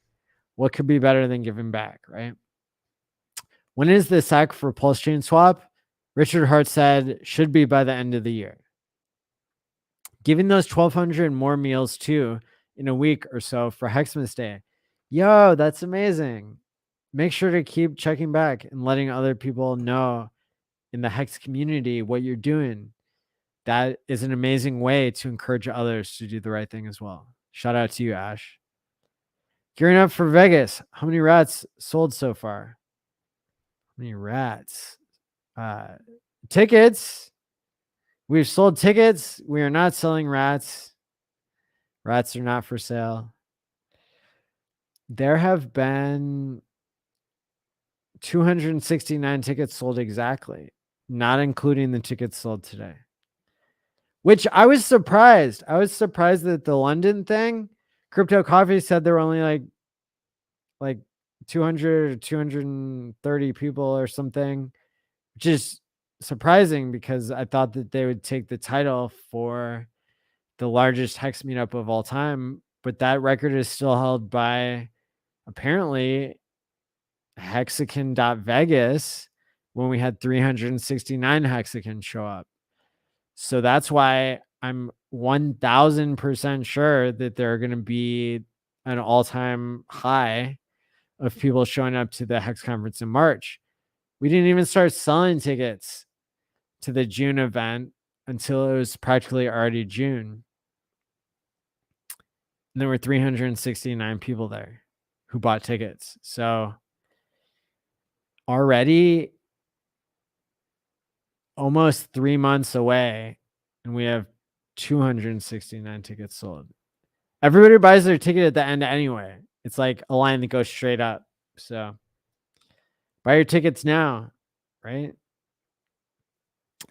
What could be better than giving back, right? When is the SEC for PulseChain swap? Richard Hart said should be by the end of the year. Giving those 1,200 more meals too in a week or so for Hexmas Day. Yo, that's amazing. Make sure to keep checking back and letting other people know in the Hex community what you're doing. That is an amazing way to encourage others to do the right thing as well. Shout out to you, Ash. Gearing up for Vegas. How many rats sold so far? How many rats? Tickets. We've sold tickets. We are not selling rats. Rats are not for sale. There have been 269 tickets sold exactly, not including the tickets sold today. Which I was surprised. I was surprised that the London thing, Crypto Coffee said there were only like 200 or 230 people or something, which is surprising because I thought that they would take the title for the largest Hex meetup of all time, but that record is still held by apparently Hexican.Vegas when we had 369 Hexicans show up. So that's why I'm 1000% sure that there are going to be an all-time high of people showing up to the Hex conference in March. We didn't even start selling tickets to the June event until it was practically already June. And there were 369 people there who bought tickets. So already almost 3 months away, and we have 269 tickets sold. Everybody buys their ticket at the end anyway. It's like a line that goes straight up. So buy your tickets now, right?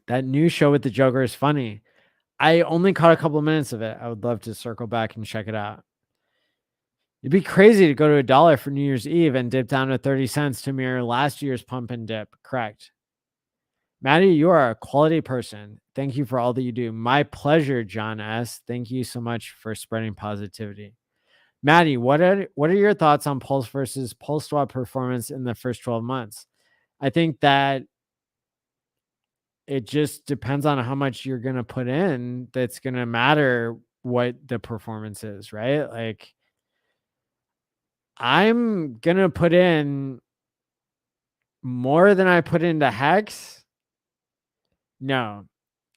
That new show with the Joker is funny. I only caught a couple of minutes of it. I would love to circle back and check it out. It'd be crazy to go to $1 for New Year's Eve and dip down to 30 cents to mirror last year's pump and dip. Correct. Maddie, you are a quality person. Thank you for all that you do. My pleasure, John S. Thank you so much for spreading positivity. Maddie, what are your thoughts on Pulse versus Pulse swap performance in the first 12 months? I think that it just depends on how much you're going to put in. That's going to matter what the performance is, right? Like, I'm going to put in more than I put into Hex. No,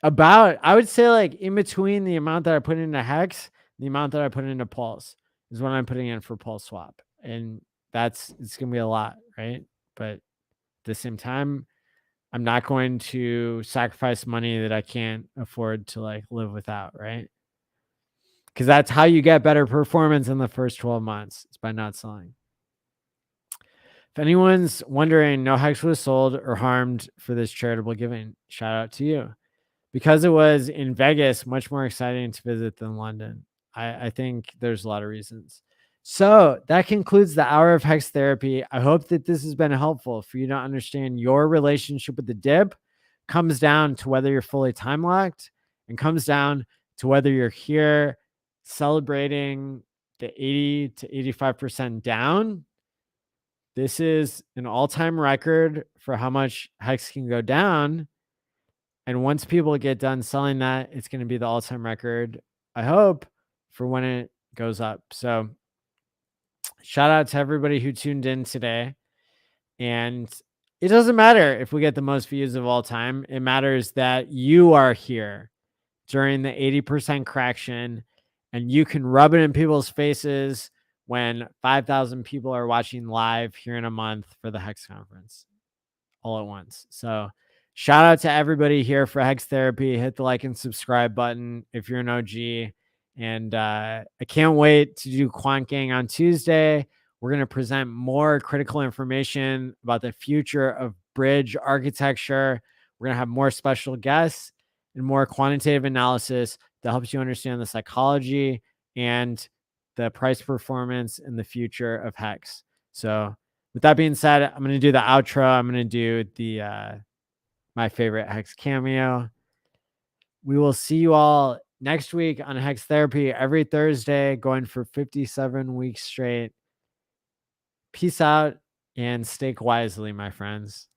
I would say like in between the amount that I put into Hex, the amount that I put into Pulse is what I'm putting in for Pulse swap. And it's going to be a lot, right? But at the same time, I'm not going to sacrifice money that I can't afford to like live without, right? Because that's how you get better performance in the first 12 months. It's by not selling. If anyone's wondering, no Hex was sold or harmed for this charitable giving. Shout out to you. Because it was in Vegas, much more exciting to visit than London. I think there's a lot of reasons. So that concludes the hour of Hex Therapy. I hope that this has been helpful for you to understand your relationship with the dip. Comes down to whether you're fully time locked and comes down to whether you're here celebrating the 80 to 85% down. This is an all-time record for how much Hex can go down. And once people get done selling that, it's going to be the all-time record, I hope, for when it goes up. So shout out to everybody who tuned in today. And it doesn't matter if we get the most views of all time. It matters that you are here during the 80% correction, and you can rub it in people's faces when 5,000 people are watching live here in a month for the Hex conference all at once. So shout out to everybody here for Hex Therapy. Hit the like and subscribe button if you're an OG. And I can't wait to do Quant Gang on Tuesday. We're going to present more critical information about the future of bridge architecture. We're going to have more special guests and more quantitative analysis that helps you understand the psychology and the price performance and the future of Hex. So with that being said, I'm going to do the outro. I'm going to do the my favorite Hex cameo. We will see you all next week on Hex Therapy every Thursday, going for 57 weeks straight. Peace out and stake wisely, my friends.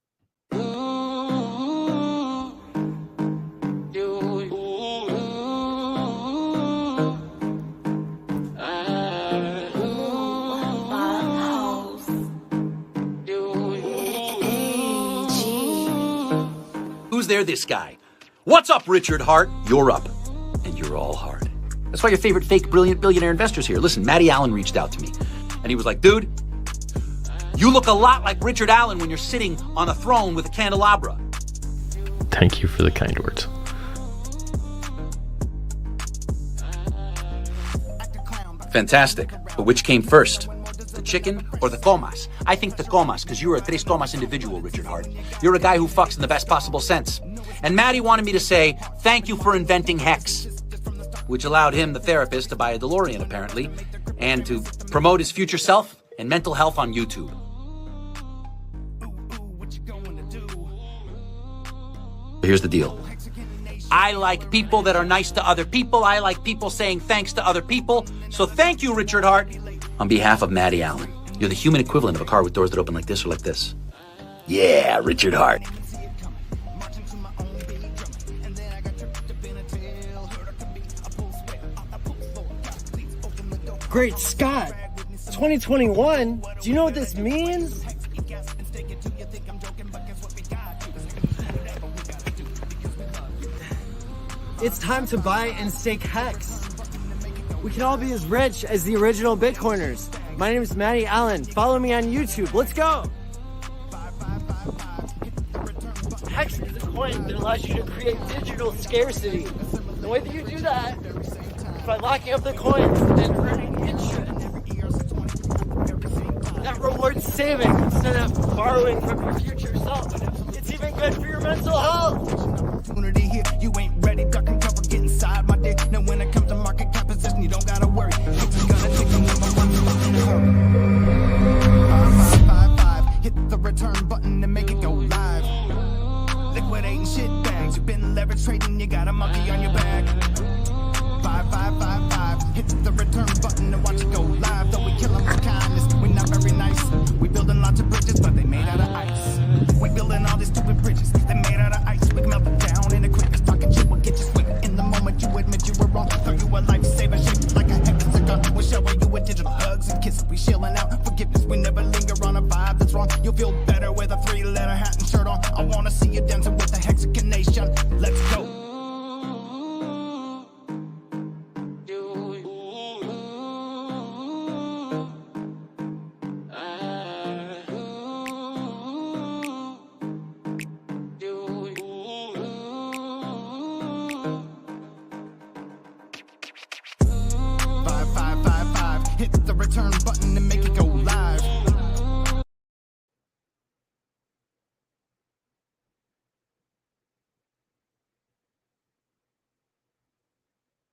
Who's there, this guy? What's up, Richard Hart? You're up, and you're all hard. That's why your favorite fake, brilliant billionaire investor's here. Listen, Matty Allen reached out to me, and he was like, dude, you look a lot like Richard Allen when you're sitting on a throne with a candelabra. Thank you for the kind words. Fantastic. But which came first? The chicken or the comas? I think the comas, because you're a tres comas individual, Richard Hart. You're a guy who fucks in the best possible sense. And Matty wanted me to say, thank you for inventing Hex, which allowed him, the therapist, to buy a DeLorean, apparently, and to promote his future self and mental health on YouTube. Here's the deal. I like people that are nice to other people. I like people saying thanks to other people. So thank you, Richard Hart, on behalf of Matty Allen. You're the human equivalent of a car with doors that open like this or like this. Yeah, Richard Hart. Great Scott! 2021? Do you know what this means? It's time to buy and stake Hex. We can all be as rich as the original Bitcoiners. My name is Matty Allen. Follow me on YouTube. Let's go! Hex is a coin that allows you to create digital scarcity. The way that you do that is by locking up the coins and earning interest. That rewards saving instead of borrowing from your future self. It's even good for your mental health. Here, you ain't ready, duck and cover, get inside my dick. Now when it comes to market composition, you don't gotta worry. You gotta take the number one spot in a hurry. 555, hit the return button and make it go live. Liquidating shit bags, you've been leverage trading, you got a monkey on your back. 5555, hit the return button and watch it go live. Though we kill them with kindness, we're not very nice. We building lots of bridges, but they made out of ice. We building all these stupid bridges, they made out of ice.